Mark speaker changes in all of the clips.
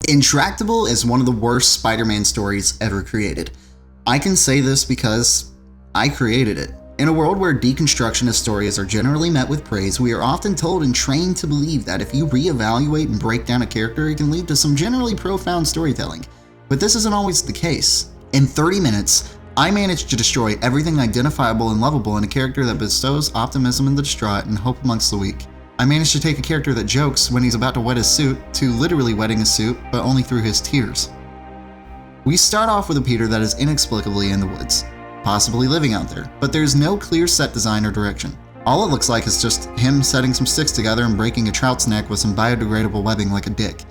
Speaker 1: Intractable is one of the worst Spider-Man stories ever created. I can say this because I created it. In a world where deconstructionist stories are generally met with praise, we are often told and trained to believe that if you reevaluate and break down a character, it can lead to some generally profound storytelling. But this isn't always the case. In 30 minutes, I managed to destroy everything identifiable and lovable in a character that bestows optimism in the distraught and hope amongst the weak. I managed to take a character that jokes when he's about to wet his suit to literally wetting his suit, but only through his tears. We start off with a Peter that is inexplicably in the woods, possibly living out there, but there's no clear set design or direction. All it looks like is just him setting some sticks together and breaking a trout's neck with some biodegradable webbing like a dick.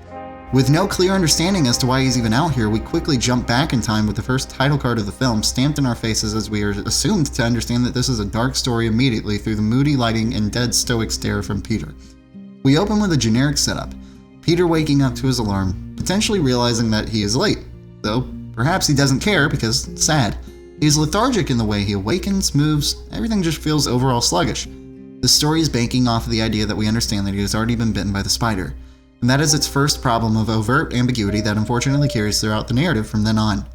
Speaker 1: With no clear understanding as to why he's even out here, we quickly jump back in time with the first title card of the film stamped in our faces as we are assumed to understand that this is a dark story immediately through the moody lighting and dead stoic stare from Peter. We open with a generic setup, Peter waking up to his alarm, potentially realizing that he is late, though perhaps he doesn't care because it's sad. He's lethargic in the way he awakens, moves, everything just feels overall sluggish. The story is banking off of the idea that we understand that he has already been bitten by the spider. And that is its first problem of overt ambiguity that unfortunately carries throughout the narrative from then on.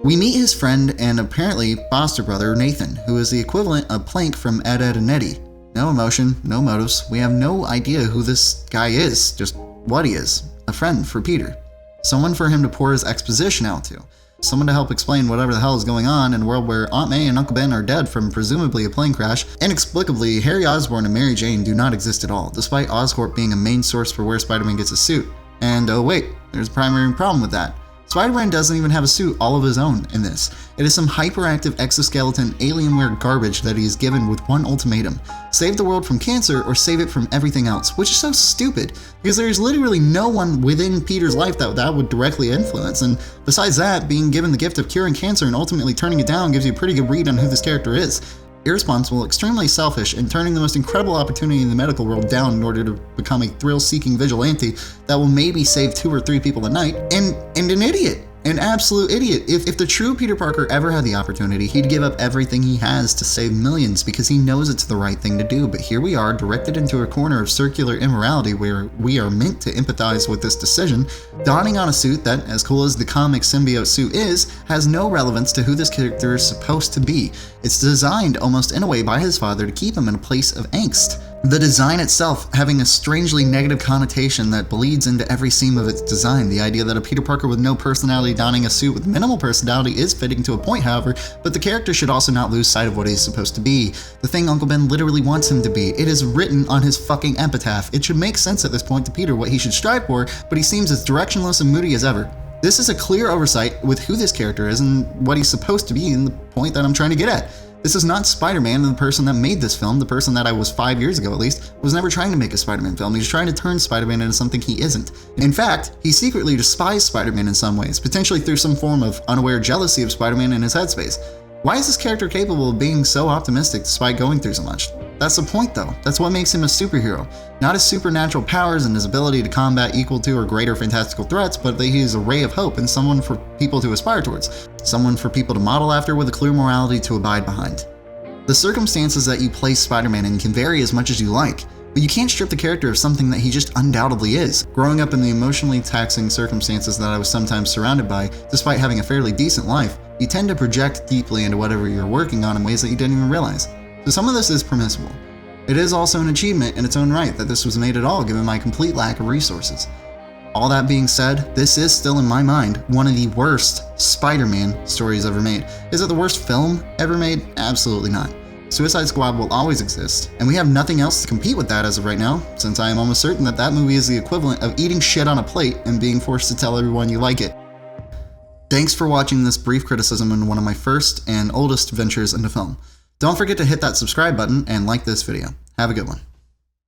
Speaker 1: We meet his friend and apparently foster brother Nathan, who is the equivalent of Plank from Ed, Edd and Eddy. No emotion, no motives, we have no idea who this guy is, just what he is. A friend for Peter. Someone for him to pour his exposition out to. Someone to help explain whatever the hell is going on in a world where Aunt May and Uncle Ben are dead from presumably a plane crash. Inexplicably, Harry Osborn and Mary Jane do not exist at all, despite Oscorp being a main source for where Spider-Man gets his suit. And oh wait, there's a primary problem with that. Spider-Man doesn't even have a suit all of his own in this. It is some hyperactive exoskeleton Alienware garbage that he is given with one ultimatum. Save the world from cancer or save it from everything else, which is so stupid, because there's literally no one within Peter's life that would directly influence, and besides that, being given the gift of curing cancer and ultimately turning it down gives you a pretty good read on who this character is. Irresponsible, extremely selfish, and turning the most incredible opportunity in the medical world down in order to become a thrill-seeking vigilante that will maybe save 2 or 3 people a night, and an idiot. An absolute idiot. If the true Peter Parker ever had the opportunity, he'd give up everything he has to save millions because he knows it's the right thing to do, but here we are, directed into a corner of circular immorality where we are meant to empathize with this decision, donning on a suit that, as cool as the comic symbiote suit is, has no relevance to who this character is supposed to be. It's designed almost in a way by his father to keep him in a place of angst. The design itself having a strangely negative connotation that bleeds into every seam of its design. The idea that a Peter Parker with no personality donning a suit with minimal personality is fitting to a point, however, but the character should also not lose sight of what he's supposed to be. The thing Uncle Ben literally wants him to be. It is written on his fucking epitaph. It should make sense at this point to Peter what he should strive for, but he seems as directionless and moody as ever. This is a clear oversight with who this character is and what he's supposed to be, and the point that I'm trying to get at. This is not Spider-Man, and the person that made this film, the person that I was 5 years ago at least, was never trying to make a Spider-Man film. He's trying to turn Spider-Man into something he isn't. In fact, he secretly despised Spider-Man in some ways, potentially through some form of unaware jealousy of Spider-Man in his headspace. Why is this character capable of being so optimistic despite going through so much? That's the point though. That's what makes him a superhero. Not his supernatural powers and his ability to combat equal to or greater fantastical threats, but that he is a ray of hope and someone for people to aspire towards. Someone for people to model after with a clear morality to abide behind. The circumstances that you place Spider-Man in can vary as much as you like, but you can't strip the character of something that he just undoubtedly is. Growing up in the emotionally taxing circumstances that I was sometimes surrounded by, despite having a fairly decent life, you tend to project deeply into whatever you're working on in ways that you didn't even realize. So some of this is permissible. It is also an achievement in its own right that this was made at all given my complete lack of resources. All that being said, this is still in my mind one of the worst Spider-Man stories ever made. Is it the worst film ever made? Absolutely not. Suicide Squad will always exist, and we have nothing else to compete with that as of right now, since I am almost certain that that movie is the equivalent of eating shit on a plate and being forced to tell everyone you like it. Thanks for watching this brief criticism in one of my first and oldest ventures into film. Don't forget to hit that subscribe button and like this video. Have a good one.